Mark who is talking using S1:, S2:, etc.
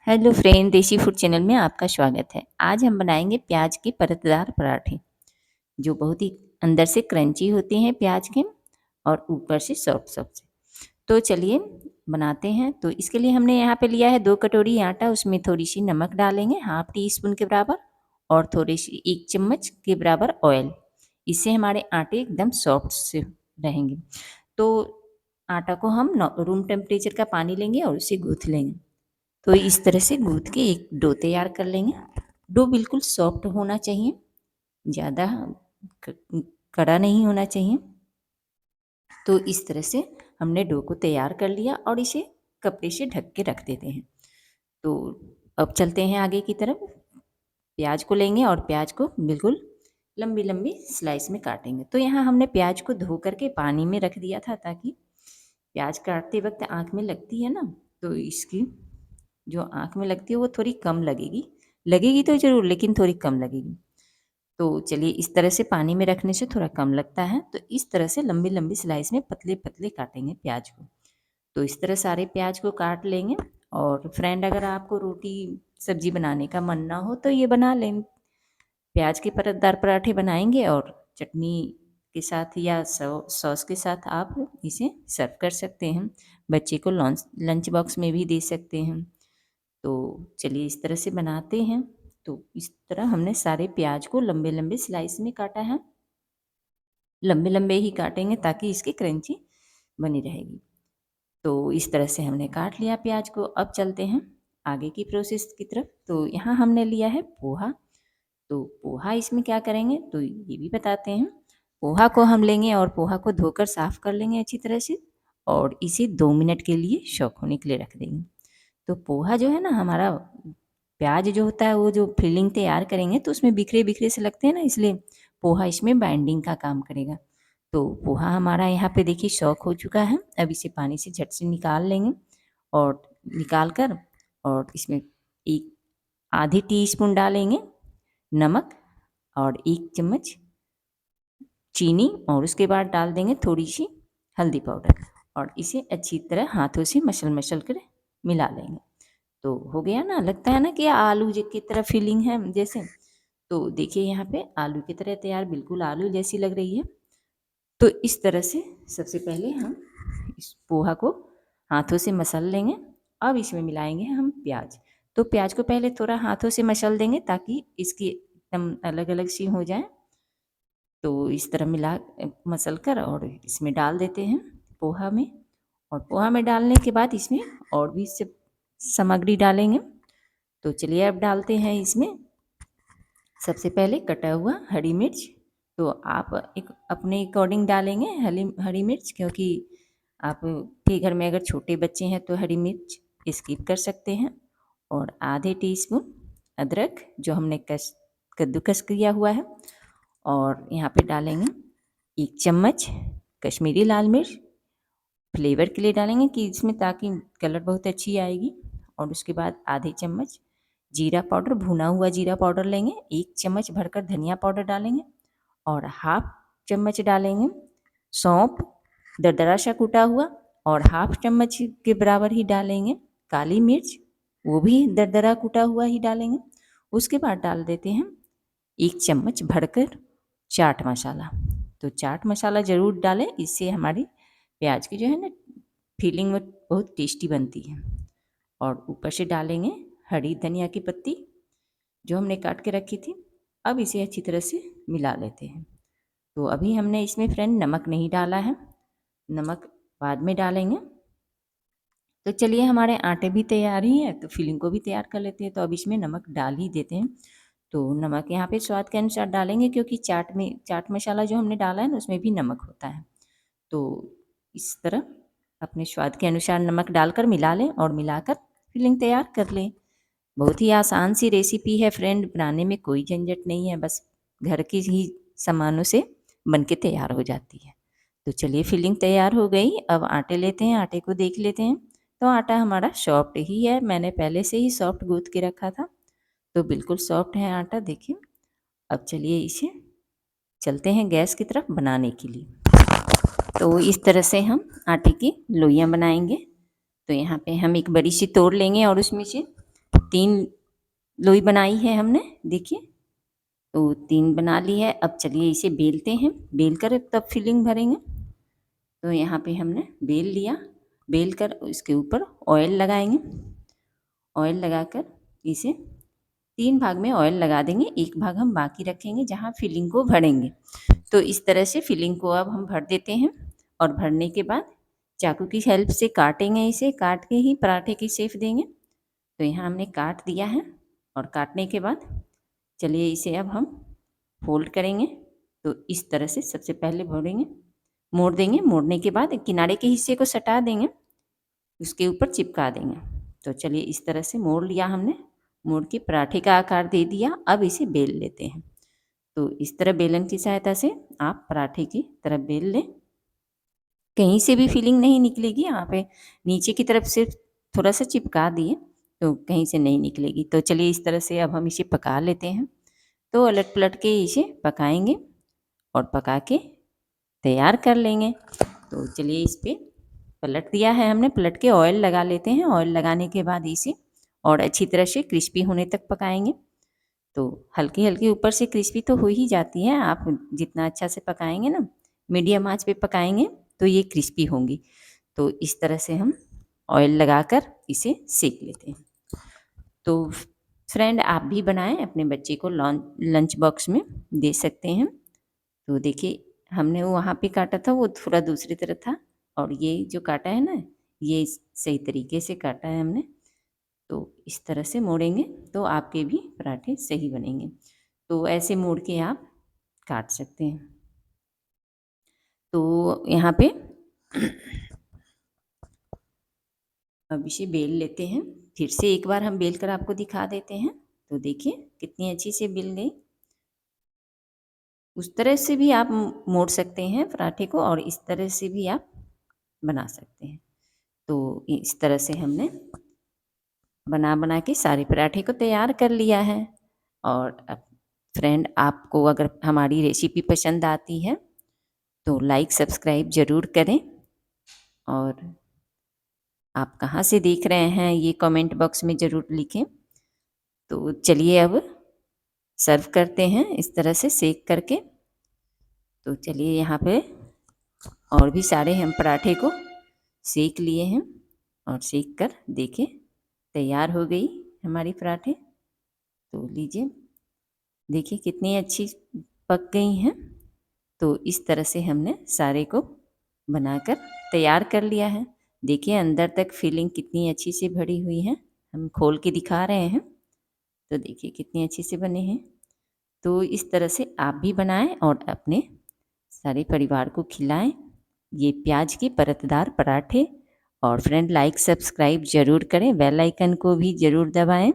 S1: Hello friend, देसी food channel में आपका स्वागत है। आज हम बनाएंगे प्याज के परतदार पराठे, जो बहुत ही अंदर से क्रंची होते हैं प्याज के और ऊपर से सॉफ्ट सॉफ्ट से। तो चलिए बनाते हैं। तो इसके लिए हमने यहाँ पे लिया है 2 कटोरी आटा। उसमें थोड़ी सी नमक डालेंगे, हाफ टी स्पून के बराबर, और थोड़ी सी 1 चम्मच के बराबर ऑयल। इससे हमारे आटे एकदम सॉफ्ट से रहेंगे। तो आटा को हम रूम टेम्परेचर का पानी लेंगे और उसे गूँथ लेंगे। तो इस तरह से गूँथ के एक डो तैयार कर लेंगे। डो बिल्कुल सॉफ्ट होना चाहिए, ज़्यादा कड़ा नहीं होना चाहिए। तो इस तरह से हमने डो को तैयार कर लिया और इसे कपड़े से ढक के रख देते हैं। तो अब चलते हैं आगे की तरफ। प्याज को लेंगे और प्याज को बिल्कुल लंबी लंबी स्लाइस में काटेंगे। तो यहाँ हमने प्याज को धो करके पानी में रख दिया था, ताकि प्याज काटते वक्त आँख में लगती है ना, तो इसकी जो आँख में लगती है वो थोड़ी कम लगेगी। लगेगी तो ज़रूर, लेकिन थोड़ी कम लगेगी। तो चलिए, इस तरह से पानी में रखने से थोड़ा कम लगता है। तो इस तरह से लंबी लंबी स्लाइस में पतले पतले काटेंगे प्याज को। तो इस तरह सारे प्याज को काट लेंगे। और फ्रेंड, अगर आपको रोटी सब्जी बनाने का मन ना हो तो ये बना लें। प्याज के परतदार पराठे बनाएंगे और चटनी के साथ या सॉस के साथ आप इसे सर्व कर सकते हैं। बच्चे को लंच बॉक्स में भी दे सकते हैं। तो चलिए इस तरह से बनाते हैं। तो इस तरह हमने सारे प्याज को लंबे लंबे स्लाइस में काटा है। लंबे लंबे ही काटेंगे ताकि इसकी क्रंची बनी रहेगी। तो इस तरह से हमने काट लिया प्याज को। अब चलते हैं आगे की प्रोसेस की तरफ। तो यहाँ हमने लिया है पोहा। तो पोहा इसमें क्या करेंगे तो ये भी बताते हैं। पोहा को हम लेंगे और पोहा को धोकर साफ कर लेंगे अच्छी तरह से, और इसे 2 मिनट के लिए शौक होने के लिए रख देंगे। तो पोहा जो है ना हमारा, प्याज जो होता है वो जो फिलिंग तैयार करेंगे तो उसमें बिखरे बिखरे से लगते हैं ना, इसलिए पोहा इसमें बाइंडिंग का काम करेगा। तो पोहा हमारा यहाँ पे देखिए शौक हो चुका है। अब इसे पानी से झट से निकाल लेंगे, और निकाल कर और इसमें एक आधी टीस्पून डालेंगे नमक और 1 चम्मच चीनी, और उसके बाद डाल देंगे थोड़ी सी हल्दी पाउडर, और इसे अच्छी तरह हाथों से मसल मसल कर मिला लेंगे। तो हो गया ना, लगता है ना कि आलू की तरह फीलिंग है जैसे। तो देखिए यहाँ पे आलू की तरह तैयार, बिल्कुल आलू जैसी लग रही है। तो इस तरह से सबसे पहले हम इस पोहा को हाथों से मसल लेंगे। अब इसमें मिलाएंगे हम प्याज। तो प्याज को पहले थोड़ा हाथों से मसल देंगे ताकि इसकी एकदम अलग अलग सी हो जाए। तो इस तरह मिला मसल कर और इसमें डाल देते हैं पोहा में। और पोहा में डालने के बाद इसमें और भी सब सामग्री डालेंगे। तो चलिए अब डालते हैं इसमें सबसे पहले कटा हुआ हरी मिर्च। तो आप एक अपने अकॉर्डिंग डालेंगे हरी मिर्च, क्योंकि आप के घर में अगर छोटे बच्चे हैं तो हरी मिर्च स्किप कर सकते हैं। और आधे टीस्पून अदरक जो हमने कद्दूकस किया हुआ है। और यहाँ पे डालेंगे 1 चम्मच कश्मीरी लाल मिर्च, फ्लेवर के लिए डालेंगे कि इसमें, ताकि कलर बहुत अच्छी आएगी। और उसके बाद आधे चम्मच जीरा पाउडर, भुना हुआ जीरा पाउडर लेंगे। 1 चम्मच भरकर धनिया पाउडर डालेंगे, और हाफ चम्मच डालेंगे सौंफ, दरदरा सा कूटा हुआ। और हाफ चम्मच के बराबर ही डालेंगे काली मिर्च, वो भी दरदरा कूटा हुआ ही डालेंगे। उसके बाद डाल देते हैं 1 चम्मच भरकर चाट मसाला। तो चाट मसाला ज़रूर डालें, इससे हमारी प्याज की जो है ना फीलिंग में बहुत टेस्टी बनती है। और ऊपर से डालेंगे हरी धनिया की पत्ती जो हमने काट के रखी थी। अब इसे अच्छी तरह से मिला लेते हैं। तो अभी हमने इसमें फ्रेंड नमक नहीं डाला है, नमक बाद में डालेंगे। तो चलिए, हमारे आटे भी तैयार ही है तो फिलिंग को भी तैयार कर लेते हैं। तो अब इसमें नमक डाल ही देते हैं। तो नमक यहाँ पे स्वाद के अनुसार डालेंगे, क्योंकि चाट मसाला जो हमने डाला है ना उसमें भी नमक होता है। तो इस तरह अपने स्वाद के अनुसार नमक डालकर मिला लें, और मिलाकर फिलिंग तैयार कर लें। बहुत ही आसान सी रेसिपी है फ्रेंड, बनाने में कोई झंझट नहीं है, बस घर के ही सामानों से बन के तैयार हो जाती है। तो चलिए, फिलिंग तैयार हो गई। अब आटे लेते हैं, आटे को देख लेते हैं। तो आटा हमारा सॉफ्ट ही है, मैंने पहले से ही सॉफ्ट गूँथ के रखा था। तो बिल्कुल सॉफ्ट है आटा, देखिए। अब चलिए इसे चलते हैं गैस की तरफ बनाने के लिए। तो इस तरह से हम आटे की लोइयाँ बनाएंगे। तो यहाँ पे हम एक बड़ी सी तोड़ लेंगे और उसमें से 3 लोई बनाई है हमने, देखिए। तो 3 बना ली है। अब चलिए इसे बेलते हैं, बेल कर तब फिलिंग भरेंगे। तो यहाँ पे हमने बेल लिया, बेल कर इसके ऊपर ऑयल लगाएंगे। ऑयल लगाकर इसे 3 भाग में ऑयल लगा देंगे, 1 भाग हम बाकी रखेंगे जहाँ फिलिंग को भरेंगे। तो इस तरह से फिलिंग को अब हम भर देते हैं, और भरने के बाद चाकू की हेल्प से काटेंगे, इसे काट के ही पराठे की शेप देंगे। तो यहाँ हमने काट दिया है, और काटने के बाद चलिए इसे अब हम फोल्ड करेंगे। तो इस तरह से सबसे पहले भरेंगे, मोड़ देंगे, मोड़ने के बाद किनारे के हिस्से को सटा देंगे, उसके ऊपर चिपका देंगे। तो चलिए इस तरह से मोड़ लिया हमने, मोड़ के पराठे का आकार दे दिया। अब इसे बेल लेते हैं। तो इस तरह बेलन की सहायता से आप पराठे की तरह बेल लें। कहीं से भी फिलिंग नहीं निकलेगी, आप नीचे की तरफ से थोड़ा सा चिपका दिए तो कहीं से नहीं निकलेगी। तो चलिए इस तरह से अब हम इसे पका लेते हैं। तो उलट पलट के इसे पकाएंगे और पका के तैयार कर लेंगे। तो चलिए इस पे पलट दिया है हमने, पलट के ऑयल लगा लेते हैं। ऑयल लगाने के बाद इसे और अच्छी तरह से क्रिस्पी होने तक पकाएंगे। तो हल्की हल्की ऊपर से क्रिस्पी तो हो ही जाती है, आप जितना अच्छा से पकाएंगे ना, मीडियम आंच पे पकाएंगे तो ये क्रिस्पी होंगी। तो इस तरह से हम ऑयल लगाकर इसे सेक लेते हैं। तो फ्रेंड आप भी बनाएं, अपने बच्चे को लंच बॉक्स में दे सकते हैं। तो देखिए हमने वो वहाँ पे काटा था, वो थोड़ा दूसरी तरह था, और ये जो काटा है ना, ये सही तरीके से काटा है हमने। तो इस तरह से मोड़ेंगे तो आपके भी पराठे सही बनेंगे। तो ऐसे मोड़ के आप काट सकते हैं। तो यहाँ पे अब इसे बेल लेते हैं। फिर से एक बार हम बेल कर आपको दिखा देते हैं। तो देखिए कितनी अच्छी से बेल गई। उस तरह से भी आप मोड़ सकते हैं पराठे को, और इस तरह से भी आप बना सकते हैं। तो इस तरह से हमने बना के सारे पराठे को तैयार कर लिया है। और अब फ्रेंड आपको अगर हमारी रेसिपी पसंद आती है तो लाइक सब्सक्राइब ज़रूर करें, और आप कहाँ से देख रहे हैं ये कमेंट बॉक्स में ज़रूर लिखें। तो चलिए अब सर्व करते हैं इस तरह से सेक करके। तो चलिए यहाँ पे और भी सारे हम पराठे को सेक लिए हैं, और सेक कर देखें तैयार हो गई हमारी पराठे। तो लीजिए, देखिए कितनी अच्छी पक गई हैं। तो इस तरह से हमने सारे को बनाकर तैयार कर लिया है। देखिए अंदर तक फिलिंग कितनी अच्छी से भरी हुई है, हम खोल के दिखा रहे हैं। तो देखिए कितनी अच्छी से बने हैं। तो इस तरह से आप भी बनाएं और अपने सारे परिवार को खिलाएं ये प्याज के परतदार पराठे। और फ्रेंड लाइक सब्सक्राइब ज़रूर करें, बेल आइकन को भी ज़रूर दबाएं।